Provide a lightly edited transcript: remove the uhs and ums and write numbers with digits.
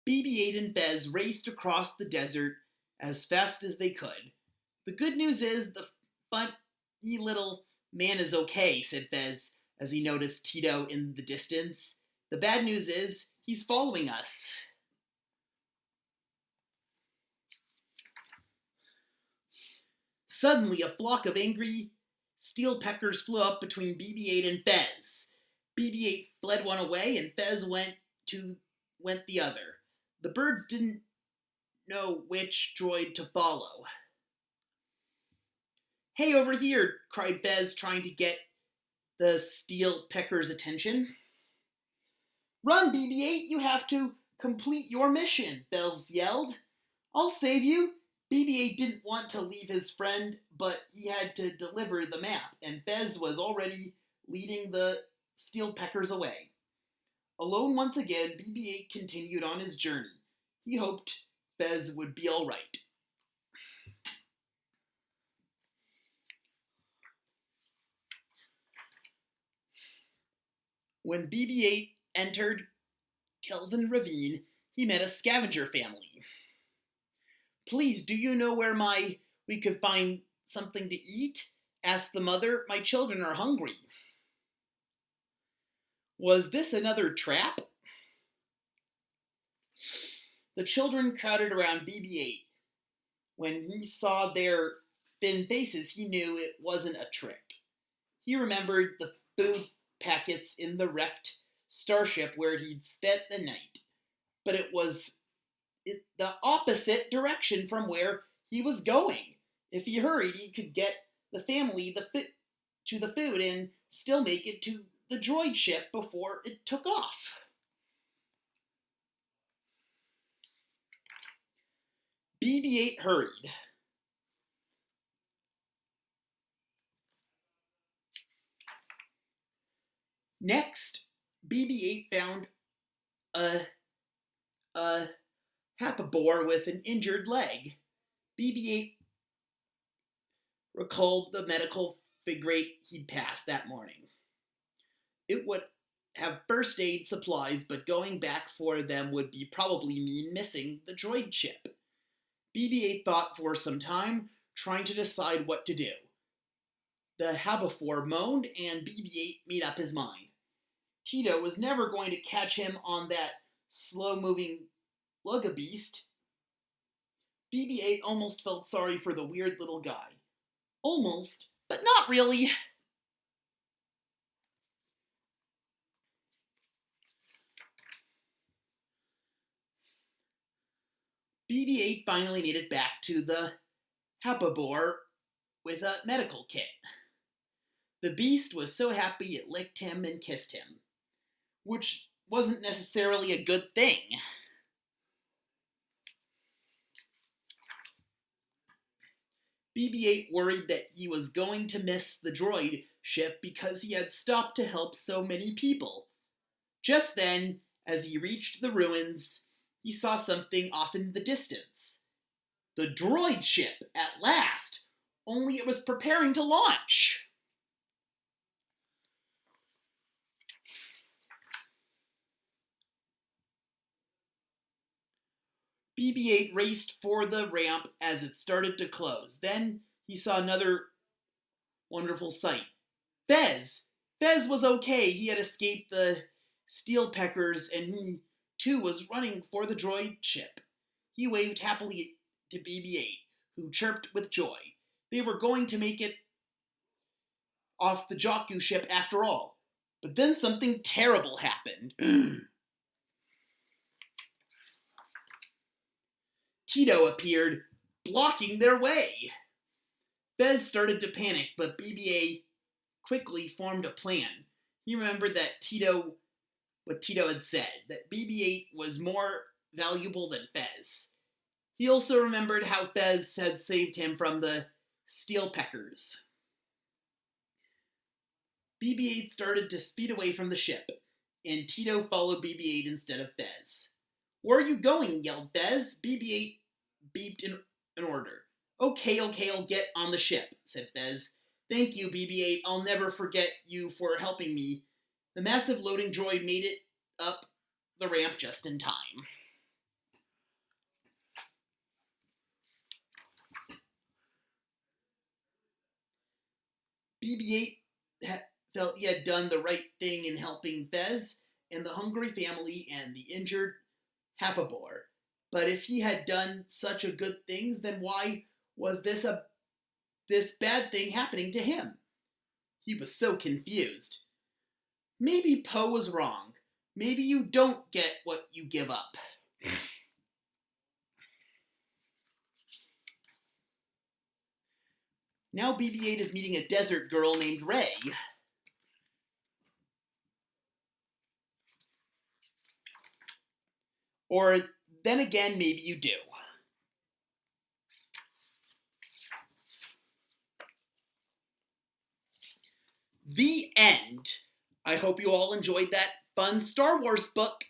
BB-8 and Fez raced across the desert as fast as they could. The good news is the funny little man is okay, said Fez as he noticed Tito in the distance. The bad news is he's following us. Suddenly, a flock of angry steel peckers flew up between BB-8 and Fez. BB-8 fled one way, and Fez went the other. The birds didn't know which droid to follow. Hey, over here, cried Fez, trying to get the steel pecker's attention. Run, BB-8, you have to complete your mission, Fez yelled. I'll save you. BB-8 didn't want to leave his friend, but he had to deliver the map, and Fez was already leading the steel peckers away. Alone once again, BB-8 continued on his journey. He hoped Fez would be all right. When BB-8 entered Kelvin Ravine, he met a scavenger family. Please, do you know where we could find something to eat? Asked the mother. My children are hungry. Was this another trap? The children crowded around BB-8. When he saw their thin faces, he knew it wasn't a trick. He remembered the food packets in the wrecked starship where he'd spent the night, but it was the opposite direction from where he was going. If he hurried, he could get the family to the food and still make it to the droid ship before it took off. BB-8 hurried. Next, BB-8 found a Hapabore with an injured leg. BB-8 recalled the medical figure he'd passed that morning. It would have first aid supplies, but going back for them would probably mean missing the droid ship. BB-8 thought for some time, trying to decide what to do. The Hapabore moaned, and BB-8 made up his mind. Tito was never going to catch him on that slow-moving lug-a-beast. BB-8 almost felt sorry for the weird little guy. Almost, but not really. BB-8 finally made it back to the Hapabore with a medical kit. The beast was so happy it licked him and kissed him, which wasn't necessarily a good thing. BB-8 worried that he was going to miss the droid ship because he had stopped to help so many people. Just then, as he reached the ruins, he saw something off in the distance. The droid ship, at last! Only it was preparing to launch! BB-8 raced for the ramp as it started to close. Then he saw another wonderful sight. Fez! Fez was okay. He had escaped the steel peckers, and he, too, was running for the droid ship. He waved happily to BB-8, who chirped with joy. They were going to make it off the Jakku ship after all. But then something terrible happened. Tito appeared, blocking their way. Fez started to panic, but BB-8 quickly formed a plan. He remembered what Tito had said, that BB-8 was more valuable than Fez. He also remembered how Fez had saved him from the steel peckers. BB-8 started to speed away from the ship, and Tito followed BB-8 instead of Fez. Where are you going? Yelled Fez. BB-8 beeped an order. Okay, I'll get on the ship, said Fez. Thank you, BB-8. I'll never forget you for helping me. The massive loading droid made it up the ramp just in time. BB-8 felt he had done the right thing in helping Fez and the hungry family and the injured Hapabor. But if he had done such a good things, then why was this bad thing happening to him? He was so confused. Maybe Poe was wrong. Maybe you don't get what you give up. Now BB-8 is meeting a desert girl named Rey. Or then again, maybe you do. The end. I hope you all enjoyed that fun Star Wars book.